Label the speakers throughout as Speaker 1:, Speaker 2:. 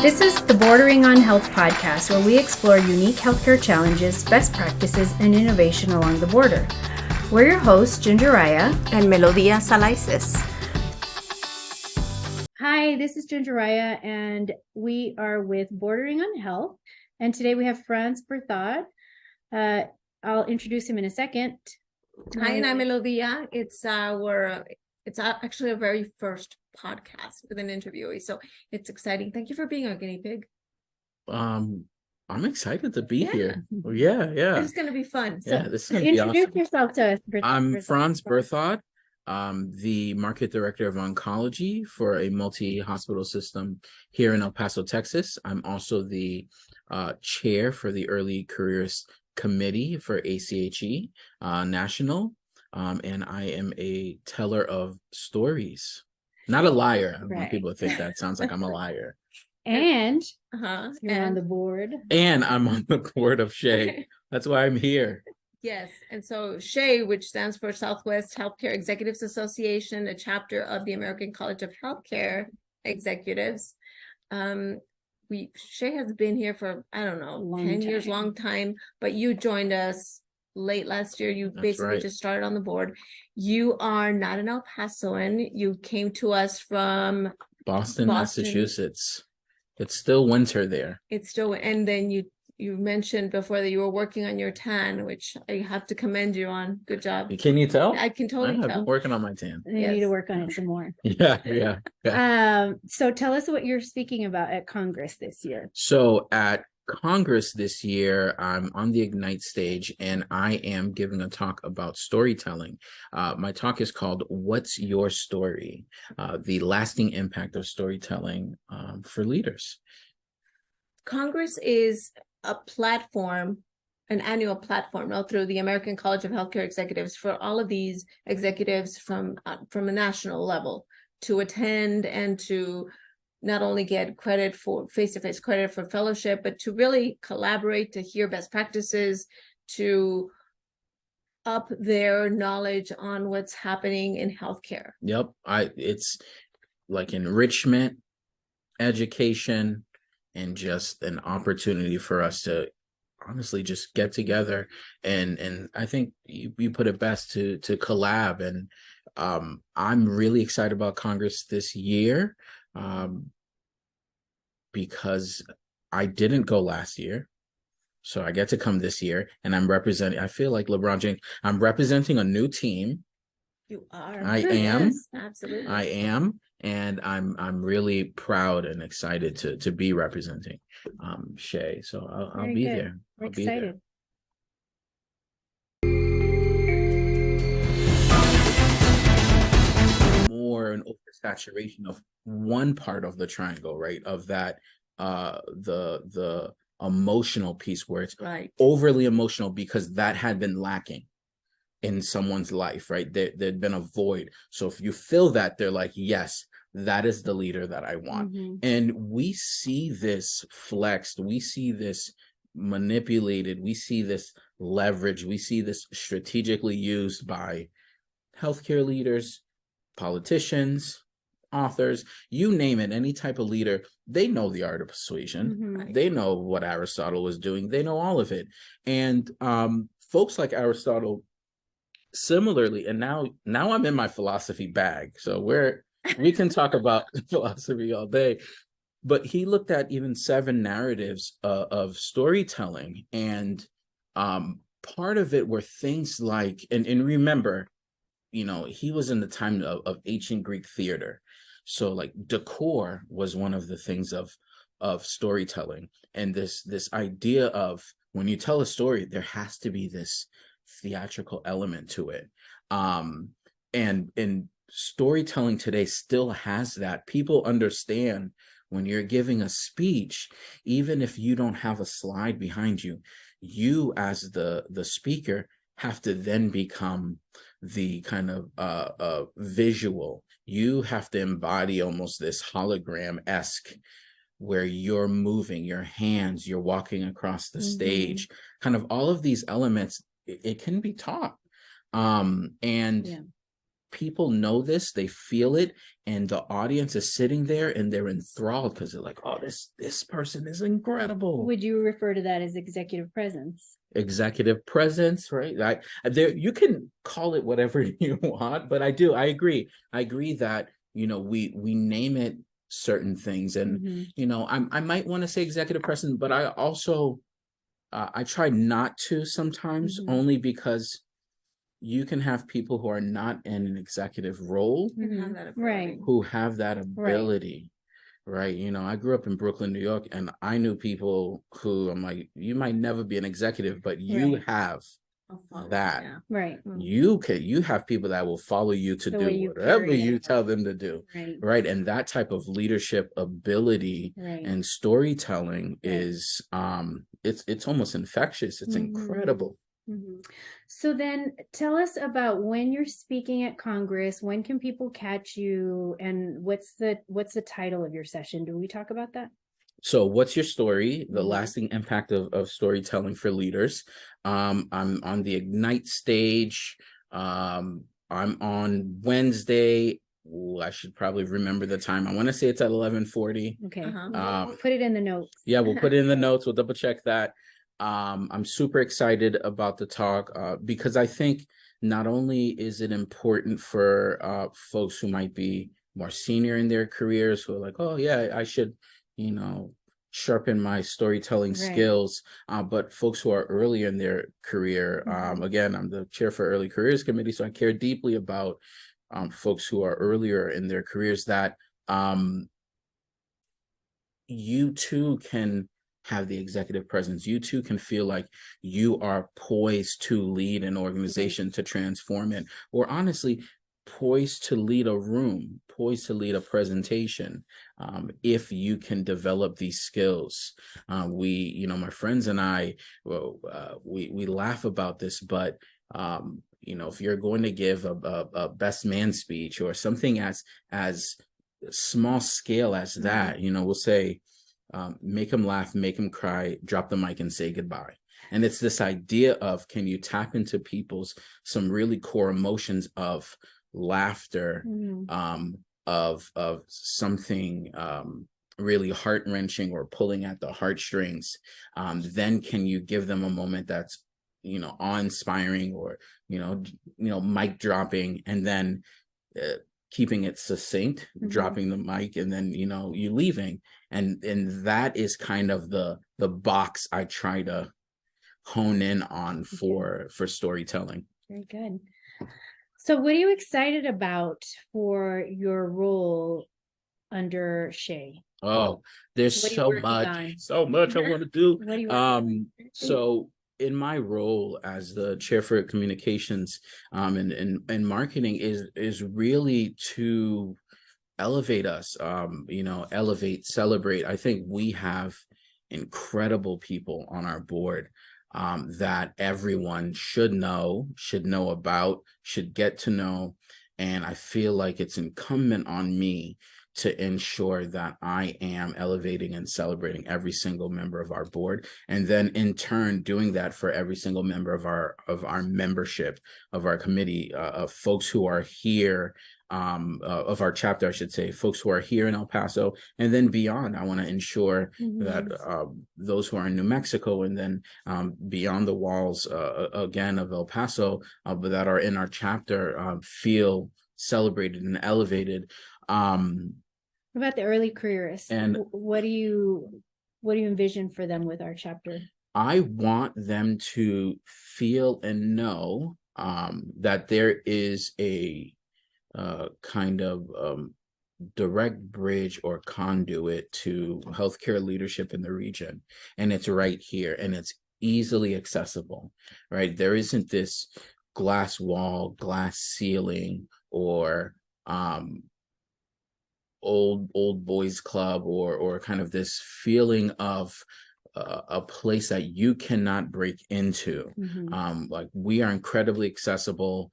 Speaker 1: This is the Bordering on Health podcast, where we explore unique healthcare challenges, best practices, and innovation along the border. We're your hosts, Ginger Raya
Speaker 2: and Melodia Salaices.
Speaker 1: Hi, this is Ginger Raya, and we are with Bordering on Health. And today we have Frantz Berthaud. I'll introduce him in a second.
Speaker 2: Hi, and I'm Melodia. It's actually a very first podcast with an interviewee, so it's exciting. Thank you for being our guinea pig.
Speaker 3: I'm excited to be here. Yeah.
Speaker 2: This is going to be fun.
Speaker 1: So this is going to be awesome. Introduce yourself to us.
Speaker 3: I'm Frantz Berthaud, the market director of Oncology for a multi-hospital system here in El Paso, Texas. I'm also the chair for the Early Careers Committee for ACHE National, and I am a teller of stories. Not a liar. I want people to think that sounds like I'm a liar.
Speaker 1: And you're on the board.
Speaker 3: And I'm on the board of SHEA. That's why I'm here.
Speaker 2: Yes. And so SHEA, which stands for Southwest Healthcare Executives Association, a chapter of the American College of Healthcare Executives. SHEA has been here for, 10 years, long time, but you joined us late last year. You basically just started on the board. You are not an El Pasoan. You came to us from
Speaker 3: Boston, Massachusetts. It's still winter there.
Speaker 2: It's still, and then you mentioned before that you were working on your tan, which I have to commend you on. Good job.
Speaker 3: Can you tell?
Speaker 2: I can totally tell.
Speaker 3: I'm working on my tan.
Speaker 1: You need to work on it some more.
Speaker 3: Yeah.
Speaker 1: So tell us what you're speaking about at Congress this year.
Speaker 3: So at Congress this year, I'm on the Ignite stage, and I am giving a talk about storytelling. My talk is called "What's Your Story? The Lasting Impact of Storytelling for Leaders."
Speaker 2: Congress is a platform, an annual platform, through the American College of Healthcare Executives for all of these executives from a national level to attend and to not only get credit for face-to-face credit for fellowship, but to really collaborate, to hear best practices, to up their knowledge on what's happening in healthcare.
Speaker 3: Yep. It's like enrichment, education, and just an opportunity for us to honestly just get together. And I think you put it best to collab. And I'm really excited about Congress this year. Because I didn't go last year, so I get to come this year, and I feel like LeBron James, I'm representing a new team.
Speaker 2: You are.
Speaker 3: I am.
Speaker 2: Yes, absolutely.
Speaker 3: I am, and I'm really proud and excited to be representing SHEA. So I'll be there.
Speaker 1: We're excited.
Speaker 3: More an oversaturation of one part of the triangle, right? Of that, the emotional piece, where it's overly emotional because that had been lacking in someone's life, right? There'd been a void. So if you fill that, they're like, yes, that is the leader that I want. And we see this flexed, we see this manipulated, we see this leverage, we see this strategically used by healthcare leaders, politicians, authors, you name it, any type of leader. They know the art of persuasion. They know what Aristotle was doing. They know all of it. And folks like Aristotle, similarly, and now I'm in my philosophy bag, so we can talk about philosophy all day. But he looked at even 7 narratives of storytelling, and part of it were things like, and remember, he was in the time of ancient Greek theater. So like decor was one of the things of storytelling. And this idea of, when you tell a story, there has to be this theatrical element to it. And storytelling today still has that. People understand when you're giving a speech, even if you don't have a slide behind you, you as the speaker have to then become the kind of visual. You have to embody almost this hologram-esque, where you're moving your hands, you're walking across the stage, kind of all of these elements. It can be taught. people know this, they feel it, and the audience is sitting there and they're enthralled because they're like, oh, this person is incredible.
Speaker 1: Would you refer to that as executive presence?
Speaker 3: Executive presence, right? You can call it whatever you want, but I agree that, we name it certain things, and I might want to say executive presence, but I also I try not to sometimes, only because you can have people who are not in an executive role,
Speaker 1: right,
Speaker 3: who have that ability, right? I grew up in Brooklyn, New York, and I knew people who I'm like, you might never be an executive, but you have that.
Speaker 1: Right.
Speaker 3: You have people that will follow you to do whatever you tell them to do. Right. And that type of leadership ability and storytelling is it's almost infectious. It's incredible.
Speaker 1: So then tell us about when you're speaking at Congress, when can people catch you, and what's the title of your session? Do we talk about that?
Speaker 3: So what's your story? The lasting impact of storytelling for leaders. I'm on the Ignite stage. I'm on Wednesday. Ooh, I should probably remember the time. I want to say it's at 11:40.
Speaker 1: Okay. We'll put it in the notes.
Speaker 3: Yeah, we'll put it in the notes. We'll double check that. I'm super excited about the talk because I think not only is it important for folks who might be more senior in their careers, who are like, oh yeah, I should, sharpen my storytelling skills, but folks who are earlier in their career. Again, I'm the chair for Early Careers Committee, so I care deeply about folks who are earlier in their careers, that you too can have the executive presence. You too can feel like you are poised to lead an organization, to transform it, or honestly, poised to lead a room, poised to lead a presentation, if you can develop these skills. My friends and I, we laugh about this, but if you're going to give a best man speech or something as small scale as that, we'll say, make them laugh, make them cry, drop the mic and say goodbye. And it's this idea of, can you tap into people's some really core emotions of laughter, of something really heart-wrenching or pulling at the heartstrings, then can you give them a moment that's awe-inspiring, or mic dropping, and then keeping it succinct, dropping the mic, and then you leaving, and that is kind of the box I try to hone in on for storytelling.
Speaker 1: Very good. So what are you excited about for your role under SHEA?
Speaker 3: Oh, there's so much I want to do. So in my role as the chair for communications and marketing is really to elevate us, elevate, celebrate. I think we have incredible people on our board that everyone should know about, should get to know. And I feel like it's incumbent on me to ensure that I am elevating and celebrating every single member of our board, and then in turn doing that for every single member of our membership, of our committee, of folks who are here, of our chapter, I should say, folks who are here in El Paso and then beyond. I want to ensure that those who are in New Mexico and then beyond the walls again of El Paso, but that are in our chapter, feel celebrated and elevated.
Speaker 1: What about the early careerists?
Speaker 3: And
Speaker 1: what do you envision for them with our chapter?
Speaker 3: I want them to feel and know that there is a kind of direct bridge or conduit to healthcare leadership in the region, and it's right here, and it's easily accessible, right? There isn't this glass wall, glass ceiling, or old boys club, or kind of this feeling of a place that you cannot break into. Like, we are incredibly accessible.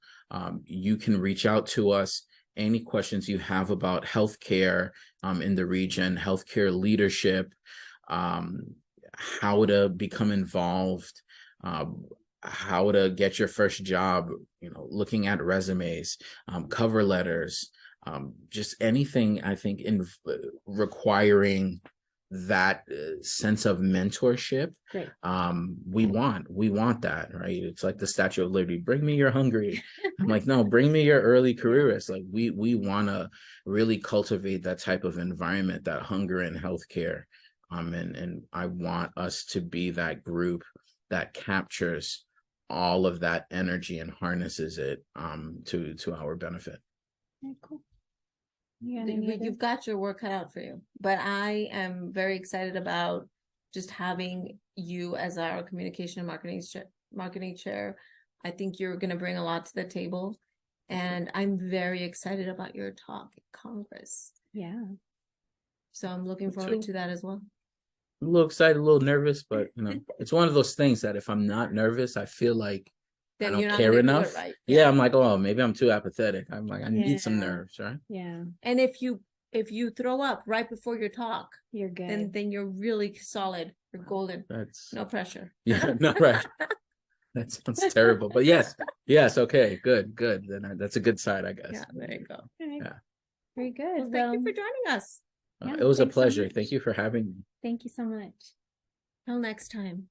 Speaker 3: You can reach out to us. Any questions you have about healthcare in the region, healthcare leadership, how to become involved, how to get your first job, you know, looking at resumes, cover letters, just anything, I think, in requiring that sense of mentorship.
Speaker 1: Great.
Speaker 3: We want that, right? It's like the Statue of Liberty. Bring me your hungry. I'm like, no, bring me your early careerists. Like we want to really cultivate that type of environment, that hunger in healthcare. And I want us to be that group that captures all of that energy and harnesses it to our benefit.
Speaker 1: Okay, cool.
Speaker 2: You've got your work cut out for you, but I am very excited about just having you as our communication and marketing chair. I think you're going to bring a lot to the table, and I'm very excited about your talk at Congress.
Speaker 1: Yeah.
Speaker 2: So I'm looking forward to that as well.
Speaker 3: I'm a little excited, a little nervous, but you know, it's one of those things that if I'm not nervous, I feel like then I don't care enough. Right. Yeah, I'm like, oh, maybe I'm too apathetic. I'm like, I need some nerves, right?
Speaker 1: Yeah.
Speaker 2: And if you throw up right before your talk,
Speaker 1: you're good.
Speaker 2: Then you're really solid. You're golden.
Speaker 3: That's
Speaker 2: no pressure.
Speaker 3: Yeah, no pressure. That sounds terrible, but yes, okay, good. Then that's a good side, I guess.
Speaker 2: Yeah, there you go.
Speaker 1: Okay.
Speaker 3: Yeah,
Speaker 1: very good.
Speaker 2: Well, thank you for joining us.
Speaker 3: It was a pleasure. Thank you for having me.
Speaker 1: Thank you so much.
Speaker 2: Till next time.